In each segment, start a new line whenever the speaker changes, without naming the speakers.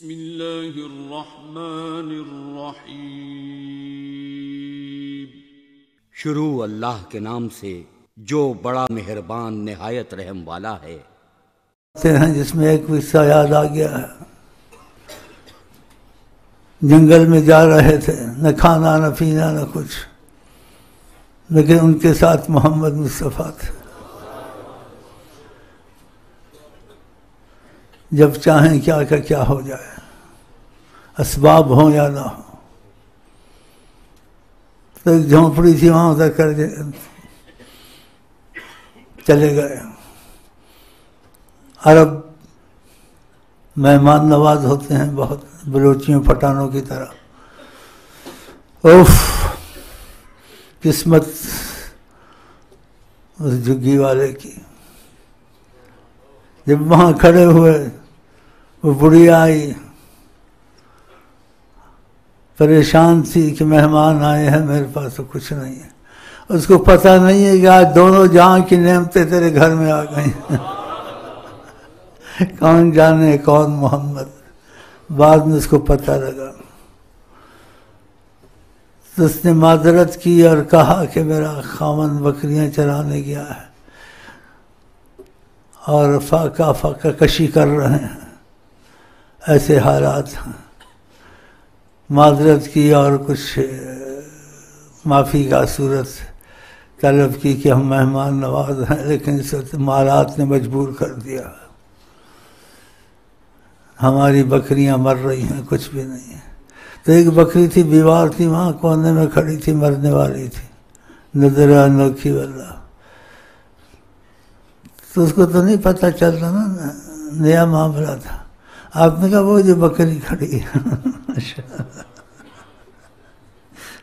بسم اللہ الرحمن الرحیم۔
شروع اللہ کے نام سے جو بڑا مہربان نہایت رحم والا ہے۔
جس میں ایک قصہ یاد آ گیا ہے۔ جنگل میں جا رہے تھے، نہ کھانا نہ پینا نہ کچھ، لیکن ان کے ساتھ محمد مصطفیٰ تھے۔ جب چاہیں کیا کہ کیا ہو جائے، اسباب ہوں یا نہ ہو۔ تو ایک جھونپڑی تھی، وہاں ادھر کر چلے گئے۔ عرب مہمان نواز ہوتے ہیں بہت، بلوچیوں پٹھانوں کی طرح۔ اوف، قسمت اس جھگی والے کی۔ جب وہاں کھڑے ہوئے، وہ بڑھیا آئی، پریشان تھی کہ مہمان آئے ہیں، میرے پاس تو کچھ نہیں ہے۔ اس کو پتہ نہیں ہے کہ آج دونوں جہاں کی نعمتیں تیرے گھر میں آ گئی ہیں۔ کون جانے کون محمد، بعد میں اس کو پتہ لگا۔ تو اس نے معذرت کی اور کہا کہ میرا خاوند بکریاں چرانے گیا ہے اور فاقہ کشی کر رہے ہیں، ایسے حالات ہیں۔ معذرت کی اور کچھ معافی کا صورت طلب کی کہ ہم مہمان نواز ہیں، لیکن اس وقت مالات نے مجبور کر دیا، ہماری بکریاں مر رہی ہیں، کچھ بھی نہیں ہے۔ تو ایک بکری تھی، بیمار تھی، وہاں کونے میں کھڑی تھی، مرنے والی تھی، نظر انوکھی واللہ۔ تو اس کو تو نہیں پتہ چل رہا نا، نیا معاملہ تھا۔ آپ نے کہا وہ جو بکری کھڑی ہے،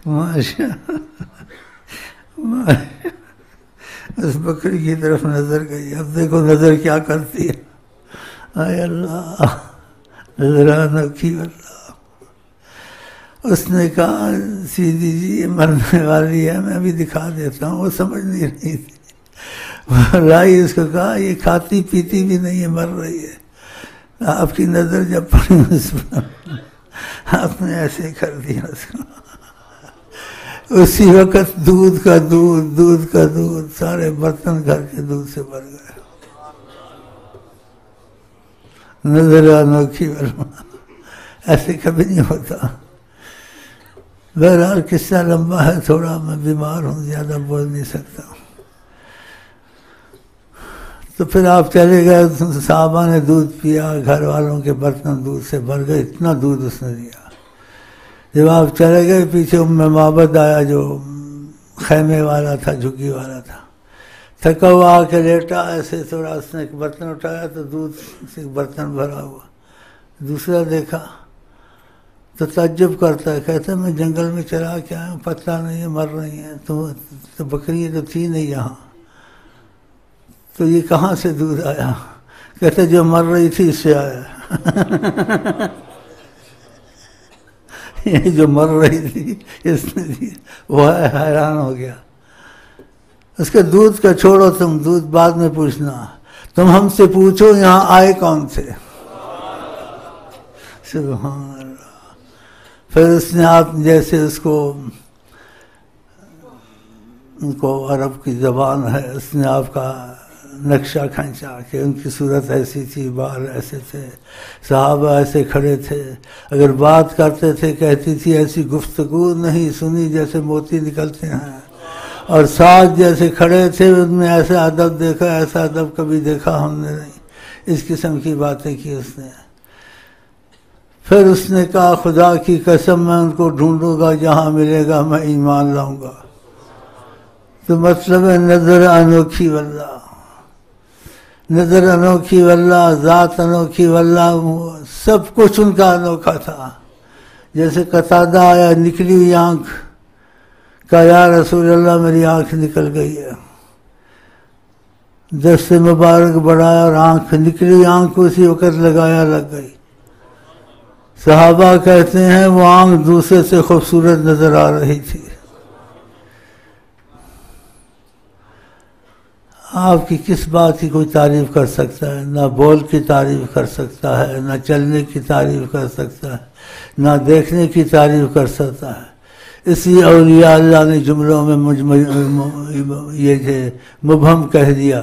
ماشاء اس بکری کی طرف نظر گئی۔ اب دیکھو نظر کیا کرتی ہے، اے اللہ، نظر انوکھی واللہ۔ اس نے کہا سیدھی جی یہ مرنے والی ہے، میں بھی دکھا دیتا ہوں۔ وہ سمجھ نہیں رہی تھی، لائی اس کو کہا یہ کھاتی پیتی بھی نہیں ہے، مر رہی ہے۔ آپ کی نظر جب پڑی اس پر، آپ نے ایسے کر دیا اس کو۔ اسی وقت دودھ کا دودھ سارے برتن گھر کے دودھ سے بھر گئے۔ نظر انوکھی واللہ، ایسے کبھی نہیں ہوتا۔ بہرحال قصہ لمبا ہے تھوڑا، میں بیمار ہوں، زیادہ بول نہیں سکتا۔ تو پھر آپ چلے گئے، صحابہ نے دودھ پیا، گھر والوں کے برتن دودھ سے بھر گئے، اتنا دودھ اس نے دیا۔ جب آپ چلے گئے، پیچھے معبد آیا جو خیمے والا تھا، جھگی والا تھا، تھکا ہوا آ کے لیٹا، ایسے تھوڑا اس نے ایک برتن اٹھایا تو دودھ سے برتن بھرا ہوا۔ دوسرا دیکھا تو تعجب کرتا ہے، کہتا ہے میں جنگل میں چلا کے آیا ہوں، پتہ نہیں ہے مر رہی ہیں، تو بکری تو تھی نہیں یہاں، تو یہ کہاں سے دودھ آیا؟ کہتے جو مر رہی تھی اس سے آیا۔ یہ جو مر رہی تھی اس نے دی، وہ حیران ہو گیا۔ اس کے دودھ کا چھوڑو، تم دودھ بعد میں پوچھنا، تم ہم سے پوچھو یہاں آئے کون تھے؟ سبحان اللہ۔ پھر اس نے آپ جیسے اس کو ان کو عرب کی زبان ہے، اس نے آپ کا نقشہ کھینچا کہ ان کی صورت ایسی تھی، بال ایسے تھے، صحابہ ایسے کھڑے تھے، اگر بات کرتے تھے کہتی تھی ایسی گفتگو نہیں سنی جیسے موتی نکلتے ہیں، اور ساتھ جیسے کھڑے تھے ان میں ایسا ادب دیکھا، ایسا ادب کبھی دیکھا ہم نے نہیں۔ اس قسم کی باتیں کی اس نے۔ پھر اس نے کہا خدا کی قسم میں ان کو ڈھونڈوں گا، جہاں ملے گا میں ایمان لاؤں گا۔ تو مطلب ہے نظر انوکھی واللہ، نظر انوکھی واللہ، ذات انوکھی واللہ، سب کچھ ان کا انوکھا تھا۔ جیسے قتادہ آیا، نکلی ہوئی آنکھ، کہا یا رسول اللہ میری آنکھ نکل گئی ہے۔ دست مبارک بڑھایا اور آنکھ نکلی ہوئی آنکھ اسی وقت لگایا، لگ گئی۔ صحابہ کہتے ہیں وہ آنکھ دوسرے سے خوبصورت نظر آ رہی تھی۔ آپ کی کس بات کی کوئی تعریف کر سکتا ہے؟ نہ بول کی تعریف کر سکتا ہے، نہ چلنے کی تعریف کر سکتا ہے، نہ دیکھنے کی تعریف کر سکتا ہے۔ اس لیے اولیاء اللہ نے جملوں میں یہ مبہم کہہ دیا،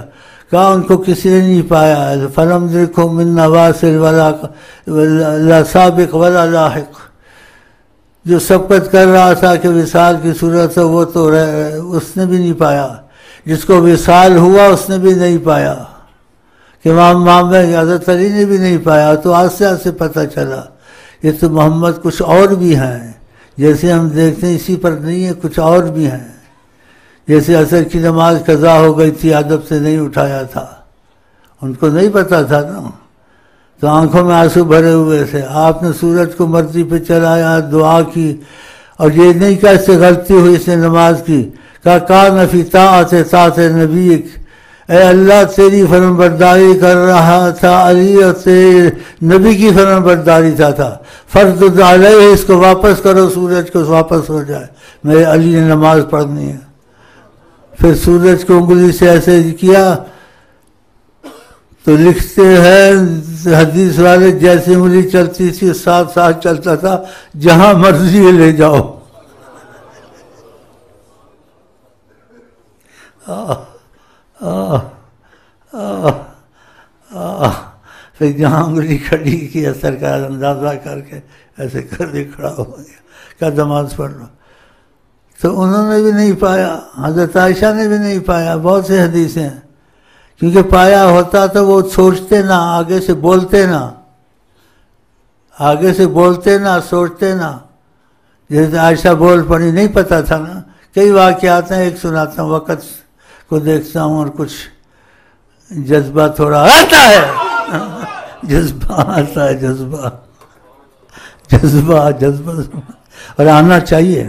کہا ان کو کسی نے نہیں پایا۔ فلم دیکھو من نواصل ولا سابق ولا لاحق، جو سبقت کر رہا تھا کہ وصال کی صورت ہے وہ تو اس نے بھی نہیں پایا، جس کو وصال ہوا اس نے بھی نہیں پایا، کہ امام حضرت علی نے بھی نہیں پایا۔ تو آہستہ سے پتہ چلا یہ تو محمد کچھ اور بھی ہیں، جیسے ہم دیکھتے ہیں اسی پر نہیں ہے، کچھ اور بھی ہیں۔ جیسے عصر کی نماز قضا ہو گئی تھی، ادب سے نہیں اٹھایا تھا، ان کو نہیں پتا تھا نا، تو آنکھوں میں آنسو بھرے ہوئے تھے۔ آپ نے سورج کو مرضی پہ چلایا، دعا کی، اور یہ نہیں کہ اس سے غلطی ہوئی اس نے نماز کی، کہا کان فی طاعت نبیک، اے اللہ تیری فرمانبرداری کر رہا تھا علی، اور تیرے نبی کی فرمانبرداری تھا، فرض علیہ، اس کو واپس کرو، سورج کو واپس ہو جائے، میرے علی نے نماز پڑھنی ہے۔ پھر سورج کو انگلی سے ایسے کیا تو لکھتے ہیں حدیث والے، جیسے انگلی چلتی تھی ساتھ ساتھ چلتا تھا، جہاں مرضی لے جاؤ۔ پھر جہاں انگلی کھڑی کی اثر کا اندازہ کر کے ایسے کر کے کھڑا ہو گیا، کیا نماز پڑھ لو۔ تو انہوں نے بھی نہیں پایا، حضرت عائشہ نے بھی نہیں پایا، بہت سے حدیثیں ہیں، کیونکہ پایا ہوتا تو وہ سوچتے نہ، آگے سے بولتے نہ، آگے سے بولتے نہ، سوچتے نہ۔ جیسے عائشہ بول پڑی، نہیں پتا تھا نا۔ کئی واقعات ہیں، ایک سناتا ہوں، وقت کو دیکھتا ہوں اور کچھ جذبہ تھوڑا آتا ہے، جذبہ آتا ہے، جذبہ اور آنا چاہیے۔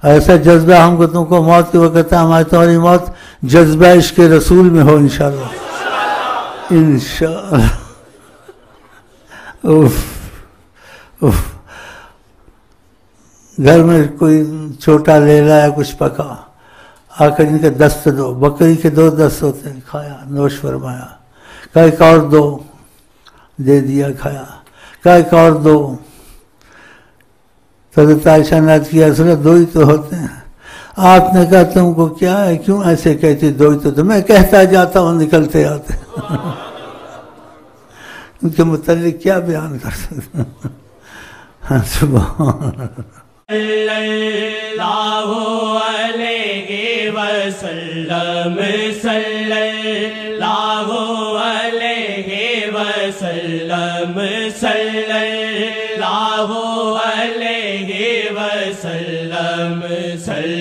ایسا جذبہ ہم کو تم کو موت کے وقت ہے، ہماری تمہاری موت جذبہ عشق رسول میں ہو انشاءاللہ، انشاءاللہ۔ گھر میں کوئی چھوٹا لیلا یا کچھ پکا، آ کر ان کے دست دو، بکری کے 2 دست ہوتے ہیں، کھایا، نوش فرمایا، کہا ایک اور دو، دے دیا، کھایا، کہا ایک اور دو۔ حضرت عائشہ نے عرض کیا، 2 ہی تو ہوتے ہیں۔ آپ نے کہا تم کو کیا ہے، کیوں ایسے کہتی 2 ہی تو میں کہتا جاتا ہوں، نکلتے آتے۔ ان کے متعلق کیا بیان کر سکتا۔ سبحان
اللہ علیہ وسلم، صلی اللہ علیہ وسلم، صلی اللہ علیہ وسلم، صلی